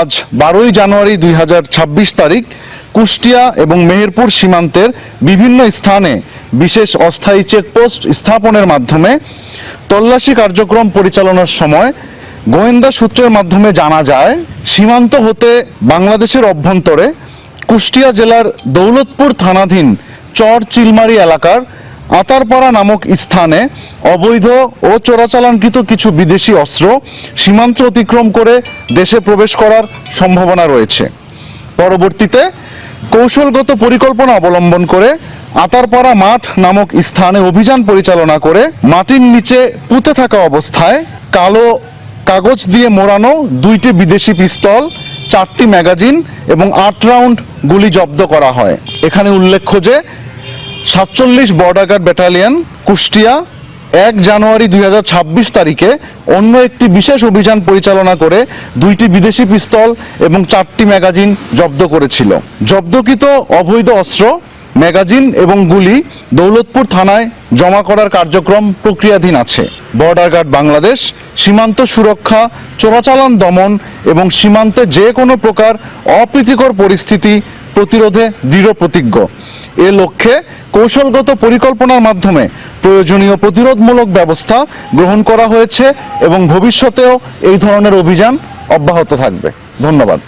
আজ 12ই জানুয়ারি 2026 তারিখ কুষ্টিয়া এবং মেহেরপুর সীমান্তের বিভিন্ন স্থানে বিশেষ অস্থায়ী চেকপোস্ট স্থাপনের মাধ্যমে তল্লাশি কার্যক্রম পরিচালনার সময় গোয়েন্দা সূত্রের মাধ্যমে জানা যায়, সীমান্ত হতে বাংলাদেশের অভ্যন্তরে কুষ্টিয়া জেলার দৌলতপুর থানাধীন চর চিলমারি এলাকার আতারপাড়া নামক স্থানে অবৈধ ও চোরাচালানকৃত কিছু বিদেশি অস্ত্র সীমান্ত অতিক্রম করে দেশে প্রবেশ করার সম্ভাবনা রয়েছে। পরবর্তীতে কৌশলগত পরিকল্পনা অবলম্বন করে আতারপাড়া মাঠ নামক স্থানে অভিযান পরিচালনা করে মাটির নিচে পুঁতে থাকা অবস্থায় কালো কাগজ দিয়ে মোড়ানো 2টি বিদেশি পিস্তল, 4টি ম্যাগাজিন এবং 8 রাউন্ড গুলি জব্দ করা হয়। এখানে উল্লেখ্য যে 47 বর্ডার গার্ড ব্যাটালিয়ন কুষ্টিয়া 1 জানুয়ারি 2026 তারিখে অন্য একটি বিশেষ অভিযান পরিচালনা করে 2টি বিদেশি পিস্তল এবং 4টি ম্যাগাজিন জব্দ করেছিল। জব্দকৃত অবৈধ অস্ত্র, ম্যাগাজিন এবং গুলি দৌলতপুর থানায় জমা করার কার্যক্রম প্রক্রিয়াধীন আছে। বর্ডার গার্ড বাংলাদেশ সীমান্ত সুরক্ষা, চোরাচালান দমন এবং সীমান্তে যে কোনো প্রকার অপ্রীতিকর পরিস্থিতি প্রতিরোধে দৃঢ় প্রতিজ্ঞ। এ লক্ষ্যে কৌশলগত পরিকল্পনার মাধ্যমে প্রয়োজনীয় প্রতিরোধমূলক ব্যবস্থা গ্রহণ করা হয়েছে এবং ভবিষ্যতেও এই ধরনের অভিযান অব্যাহত থাকবে। ধন্যবাদ।